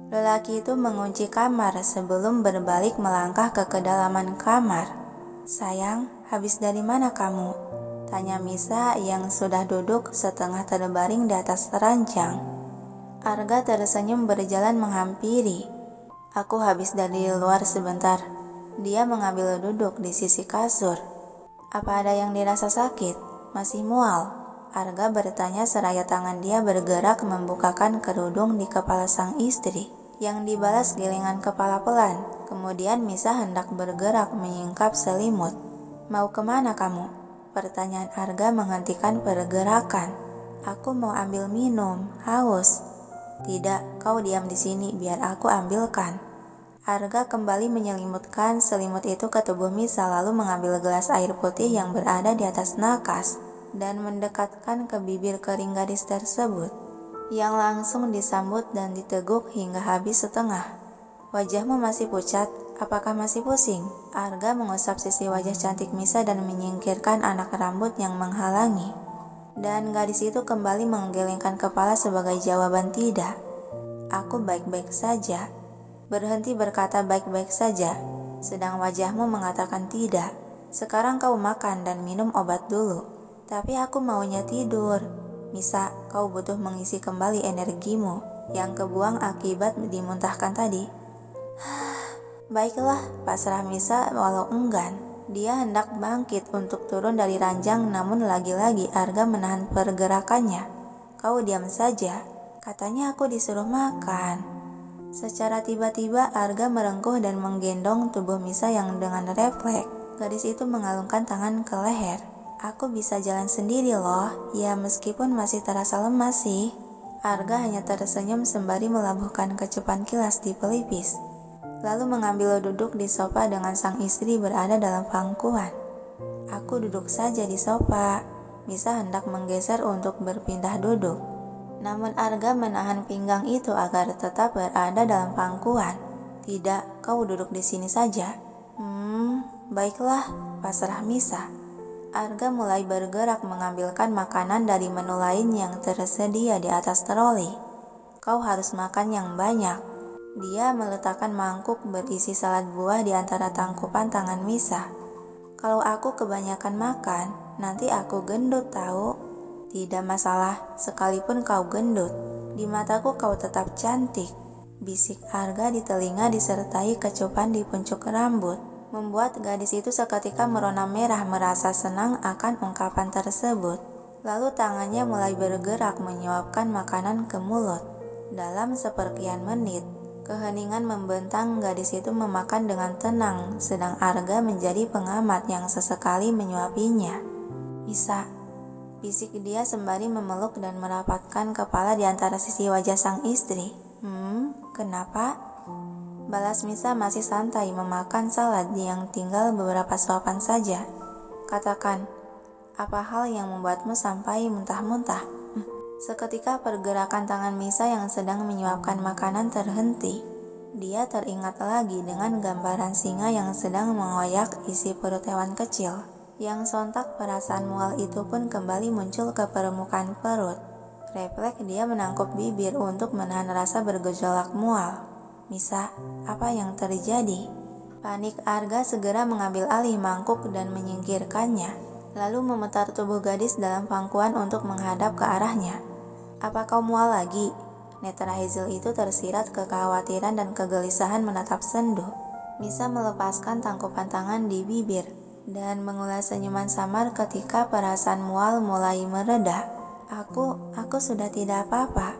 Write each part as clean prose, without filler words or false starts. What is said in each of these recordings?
Lelaki itu mengunci kamar sebelum berbalik melangkah ke kedalaman kamar. "Sayang, habis dari mana kamu?" tanya Misa yang sudah duduk setengah terbaring di atas ranjang. Arga tersenyum berjalan menghampiri. "Aku habis dari luar sebentar." Dia mengambil duduk di sisi kasur. "Apa ada yang dirasa sakit? Masih mual?" Arga bertanya seraya tangan dia bergerak membukakan kerudung di kepala sang istri. Yang dibalas gelengan kepala pelan. Kemudian Misa hendak bergerak menyingkap selimut. "Mau kemana kamu?" pertanyaan Arga menghentikan pergerakan. "Aku mau ambil minum, haus." "Tidak, kau diam di sini biar aku ambilkan." Arga kembali menyelimutkan selimut itu ke tubuh Misa lalu mengambil gelas air putih yang berada di atas nakas dan mendekatkan ke bibir kering gadis tersebut, yang langsung disambut dan diteguk hingga habis setengah. "Wajahmu masih pucat, apakah masih pusing?" Arga mengusap sisi wajah cantik Misa dan menyingkirkan anak rambut yang menghalangi. Dan gadis itu kembali menggelengkan kepala sebagai jawaban tidak. "Aku baik-baik saja." Berhenti berkata baik-baik saja, sedang wajahmu mengatakan tidak. "Sekarang kau makan dan minum obat dulu." "Tapi aku maunya tidur." "Misa, kau butuh mengisi kembali energimu yang kebuang akibat dimuntahkan tadi." "Baiklah," pasrah Misa walau enggan. Dia hendak bangkit untuk turun dari ranjang, namun lagi-lagi Arga menahan pergerakannya. "Kau diam saja, katanya aku disuruh makan." Secara tiba-tiba Arga merengkuh dan menggendong tubuh Misa yang dengan refleks gadis itu mengalungkan tangan ke leher. "Aku bisa jalan sendiri loh, ya meskipun masih terasa lemas sih." Arga hanya tersenyum sembari melabuhkan kecupan kilas di pelipis, lalu mengambil duduk di sofa dengan sang istri berada dalam pangkuan. "Aku duduk saja di sofa." Misa hendak menggeser untuk berpindah duduk, namun Arga menahan pinggang itu agar tetap berada dalam pangkuan. "Tidak, kau duduk di sini saja." Baiklah," pasrah Misa. Arga mulai bergerak mengambilkan makanan dari menu lain yang tersedia di atas troli. "Kau harus makan yang banyak." Dia meletakkan mangkuk berisi salad buah di antara tangkupan tangan Misa. "Kalau aku kebanyakan makan, nanti aku gendut tahu." "Tidak masalah, sekalipun kau gendut. Di mataku kau tetap cantik." Bisik Arga di telinga disertai kecupan di puncuk rambut, membuat gadis itu seketika merona merah merasa senang akan ungkapan tersebut. Lalu tangannya mulai bergerak menyuapkan makanan ke mulut. Dalam seperkian menit, keheningan membentang. Gadis itu memakan dengan tenang, sedang Arga menjadi pengamat yang sesekali menyuapinya. "Misa," bisik dia sembari memeluk dan merapatkan kepala di antara sisi wajah sang istri. Kenapa?" Balas Misa masih santai memakan salad yang tinggal beberapa suapan saja. "Katakan, apa hal yang membuatmu sampai muntah-muntah?" Seketika pergerakan tangan Misa yang sedang menyuapkan makanan terhenti. Dia teringat lagi dengan gambaran singa yang sedang mengoyak isi perut hewan kecil. Yang sontak perasaan mual itu pun kembali muncul ke permukaan perut. Refleks dia menangkup bibir untuk menahan rasa bergejolak mual. "Misa, apa yang terjadi?" Panik Arga segera mengambil alih mangkuk dan menyingkirkannya, lalu memutar tubuh gadis dalam pangkuan untuk menghadap ke arahnya. "Apa kau mual lagi?" Netra Hazel itu tersirat kekhawatiran dan kegelisahan menatap sendu. Misa melepaskan tangkupan tangan di bibir dan mengulas senyuman samar ketika perasaan mual mulai mereda. Aku sudah tidak apa-apa.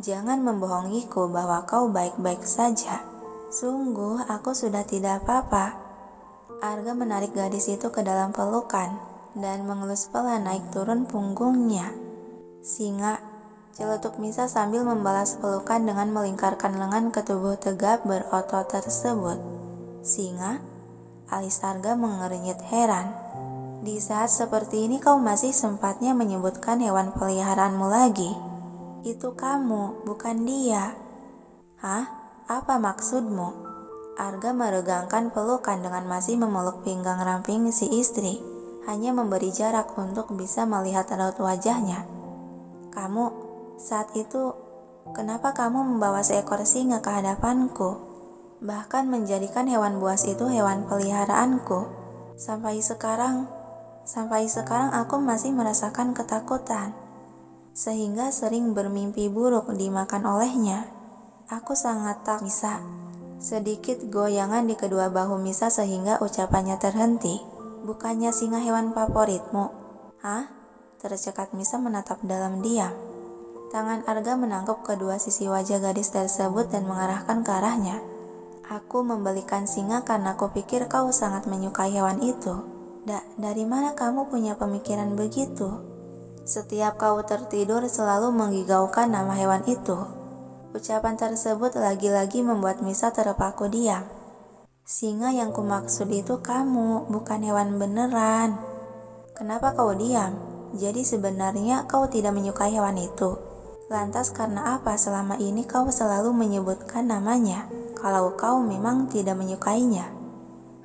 Jangan membohongiku bahwa kau baik-baik saja." "Sungguh, aku sudah tidak apa-apa." Arga menarik gadis itu ke dalam pelukan dan mengelus pelan naik turun punggungnya. "Singa," celetuk Misa sambil membalas pelukan dengan melingkarkan lengan ke tubuh tegap berotot tersebut. "Singa?" Alis Arga mengernyit heran. "Di saat seperti ini kau masih sempatnya menyebutkan hewan peliharaanmu lagi. Itu kamu, bukan dia." "Hah? Apa maksudmu?" Arga meregangkan pelukan dengan masih memeluk pinggang ramping si istri, hanya memberi jarak untuk bisa melihat raut wajahnya. "Kamu, saat itu, Kenapa kamu membawa seekor singa ke hadapanku? Bahkan menjadikan hewan buas itu hewan peliharaanku. Sampai sekarang aku masih merasakan ketakutan. Sehingga sering bermimpi buruk dimakan olehnya. Aku sangat tak bisa. Sedikit goyangan di kedua bahu Misa sehingga ucapannya terhenti. Bukannya singa hewan favoritmu? Hah? Tercekat Misa menatap dalam diam. Tangan Arga menangkap kedua sisi wajah gadis tersebut dan mengarahkan ke arahnya. Aku membelikan singa karena aku pikir kau sangat menyukai hewan itu. Dari mana kamu punya pemikiran begitu? Setiap kau tertidur selalu menggigaukan nama hewan itu. Ucapan tersebut lagi-lagi membuat Misa terpaku diam. Singa yang kumaksud itu kamu, bukan hewan beneran. Kenapa kau diam? Jadi sebenarnya kau tidak menyukai hewan itu. Lantas karena apa selama ini kau selalu menyebutkan namanya, kalau kau memang tidak menyukainya?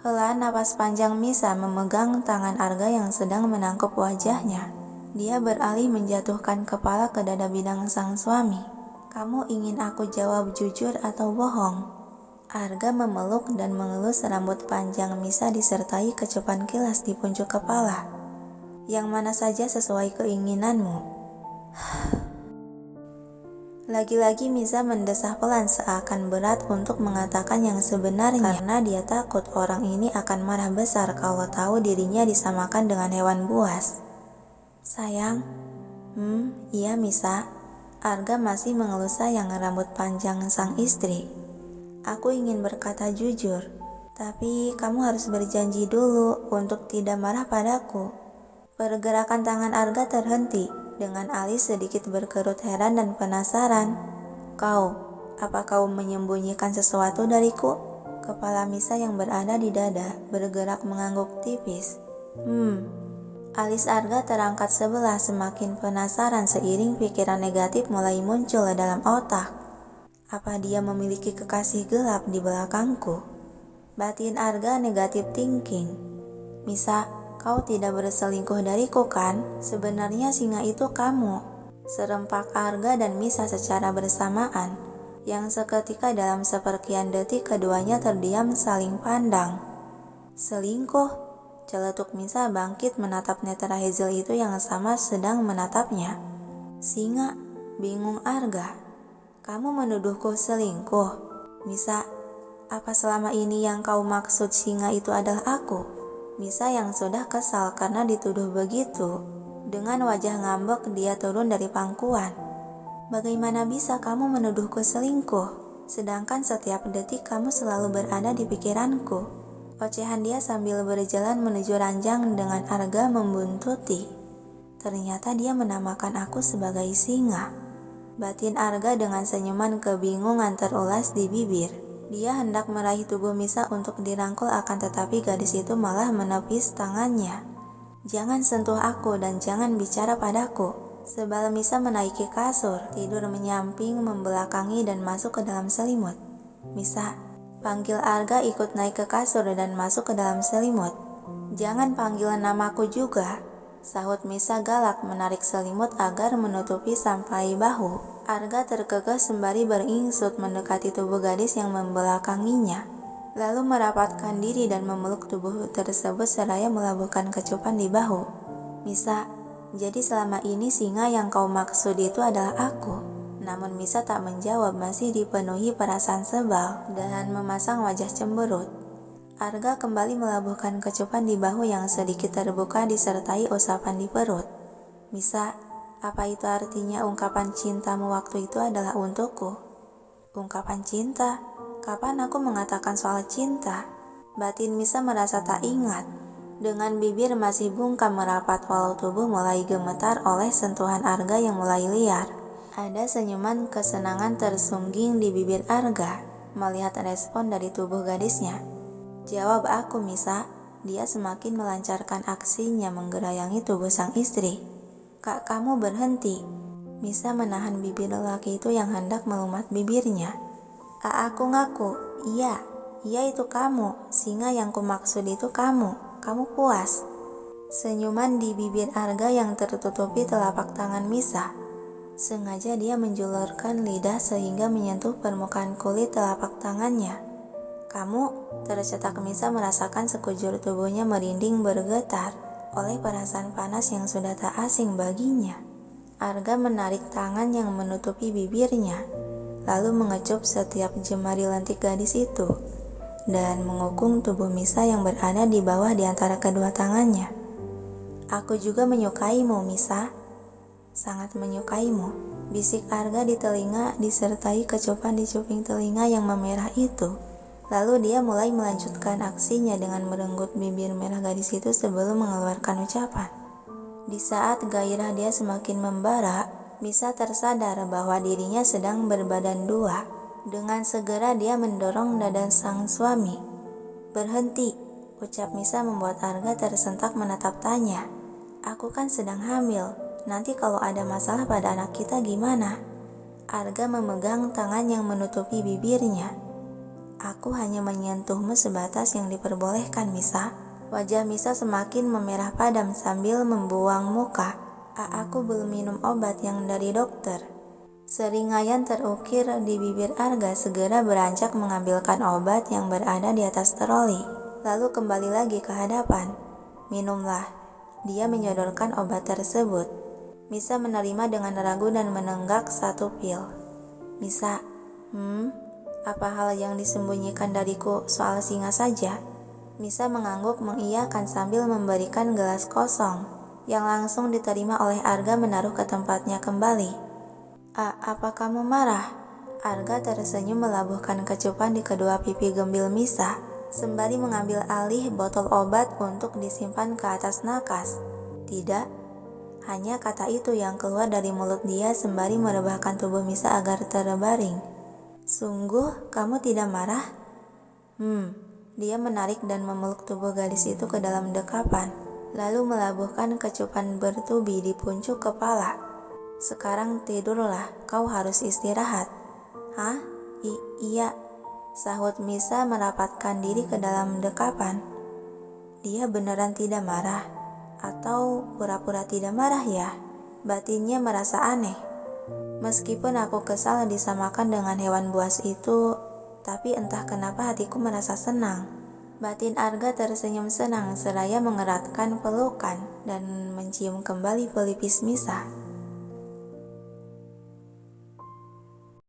Helaan napas panjang Misa memegang tangan Arga yang sedang menangkap wajahnya. Dia beralih menjatuhkan kepala ke dada bidang sang suami. Kamu ingin aku jawab jujur atau bohong? Arga memeluk dan mengelus rambut panjang Misa disertai kecupan kilas di puncuk kepala. Yang mana saja sesuai keinginanmu. Lagi-lagi Misa mendesah pelan seakan berat untuk mengatakan yang sebenarnya karena dia takut orang ini akan marah besar kalau tahu dirinya disamakan dengan hewan buas. Sayang, iya Misa. Arga masih mengelus sayang rambut panjang sang istri. Aku ingin berkata jujur, tapi kamu harus berjanji dulu untuk tidak marah padaku. Pergerakan tangan Arga terhenti. Dengan alis sedikit berkerut heran dan penasaran. Apa kau menyembunyikan sesuatu dariku? Kepala Misa yang berada di dada bergerak mengangguk tipis. Alis Arga terangkat sebelah semakin penasaran seiring pikiran negatif mulai muncul dalam otak. Apa dia memiliki kekasih gelap di belakangku? Batin Arga negatif thinking. Misa, kau tidak berselingkuh dariku kan? Sebenarnya singa itu kamu. Serempak Arga dan Misa secara bersamaan. Yang seketika dalam seperkian detik keduanya terdiam saling pandang. Selingkuh? Celetuk Misa bangkit menatap netra Hazel itu yang sama sedang menatapnya. Singa? Bingung Arga. Kamu menuduhku selingkuh? Misa, apa selama ini yang kau maksud singa itu adalah aku? Misa yang sudah kesal karena dituduh begitu. Dengan wajah ngambek dia turun dari pangkuan. Bagaimana bisa kamu menuduhku selingkuh? Sedangkan setiap detik kamu selalu berada di pikiranku. Ocehan dia sambil berjalan menuju ranjang dengan Arga membuntuti. Ternyata dia menamakan aku sebagai singa. Batin Arga dengan senyuman kebingungan terulas di bibir. Dia hendak meraih tubuh Misa untuk dirangkul akan tetapi gadis itu malah menepis tangannya. Jangan sentuh aku dan jangan bicara padaku. Sebal Misa menaiki kasur, tidur menyamping, membelakangi dan masuk ke dalam selimut. Misa, panggil Arga ikut naik ke kasur dan masuk ke dalam selimut. Jangan panggil namaku juga, sahut Misa galak menarik selimut agar menutupi sampai bahu. Arga terkekeh sembari beringsut mendekati tubuh gadis yang membelakanginya, lalu merapatkan diri dan memeluk tubuh tersebut seraya melabuhkan kecupan di bahu. Misa, jadi selama ini singa yang kau maksud itu adalah aku. Namun Misa tak menjawab, masih dipenuhi perasaan sebal dan memasang wajah cemberut. Arga kembali melabuhkan kecupan di bahu yang sedikit terbuka disertai usapan di perut. Misa, apa itu artinya ungkapan cintamu waktu itu adalah untukku? Ungkapan cinta? Kapan aku mengatakan soal cinta? Batin Misa merasa tak ingat. Dengan bibir masih bungkam merapat walau tubuh mulai gemetar oleh sentuhan Arga yang mulai liar. Ada senyuman kesenangan tersungging di bibir Arga melihat respon dari tubuh gadisnya. Jawab aku Misa. Dia semakin melancarkan aksinya menggerayangi tubuh sang istri. Kak, kamu berhenti. Misa menahan bibir lelaki itu yang hendak melumat bibirnya. Aku ngaku, iya itu kamu. Singa yang kumaksud itu kamu. Kamu puas? Senyuman di bibir Arga yang tertutupi telapak tangan Misa. Sengaja dia menjulurkan lidah sehingga menyentuh permukaan kulit telapak tangannya. Kamu, tercetak Misa merasakan sekujur tubuhnya merinding bergetar oleh perasaan panas yang sudah tak asing baginya. Arga menarik tangan yang menutupi bibirnya, lalu mengecup setiap jemari lentik gadis itu, dan mengukung tubuh Misa yang berada di bawah di antara kedua tangannya. Aku juga menyukaimu, Misa. Sangat menyukaimu, bisik Arga di telinga disertai kecupan di cuping telinga yang memerah itu. Lalu dia mulai melanjutkan aksinya dengan merenggut bibir merah gadis itu sebelum mengeluarkan ucapan. Di saat gairah dia semakin membara, Misa tersadar bahwa dirinya sedang berbadan dua. Dengan segera dia mendorong dada sang suami. Berhenti, ucap Misa membuat Arga tersentak menatap tanya. Aku kan sedang hamil. Nanti kalau ada masalah pada anak kita gimana? Arga memegang tangan yang menutupi bibirnya. Aku hanya menyentuhmu sebatas yang diperbolehkan, Misa. Wajah Misa semakin memerah padam sambil membuang muka. Aku belum minum obat yang dari dokter. Seringaian terukir di bibir Arga segera beranjak mengambilkan obat yang berada di atas troli. Lalu kembali lagi ke hadapan. Minumlah. Dia menyodorkan obat tersebut. Misa menerima dengan ragu dan menenggak satu pil. Misa, apa hal yang disembunyikan dariku soal singa saja? Misa mengangguk mengiyakan sambil memberikan gelas kosong, yang langsung diterima oleh Arga menaruh ke tempatnya kembali. Apa kamu marah? Arga tersenyum melabuhkan kecupan di kedua pipi gembil Misa, sembari mengambil alih botol obat untuk disimpan ke atas nakas. Tidak. Hanya kata itu yang keluar dari mulut dia sembari merebahkan tubuh Misa agar terbaring. Sungguh, kamu tidak marah? Dia menarik dan memeluk tubuh gadis itu ke dalam dekapan, lalu melabuhkan kecupan bertubi di puncuk kepala. Sekarang tidurlah, kau harus istirahat. Hah? Iya, sahut Misa merapatkan diri ke dalam dekapan. Dia beneran tidak marah. Atau pura-pura tidak marah ya? Batinnya merasa aneh. Meskipun aku kesal disamakan dengan hewan buas itu, tapi entah kenapa hatiku merasa senang. Batin Arga tersenyum senang seraya mengeratkan pelukan dan mencium kembali pelipis Misa.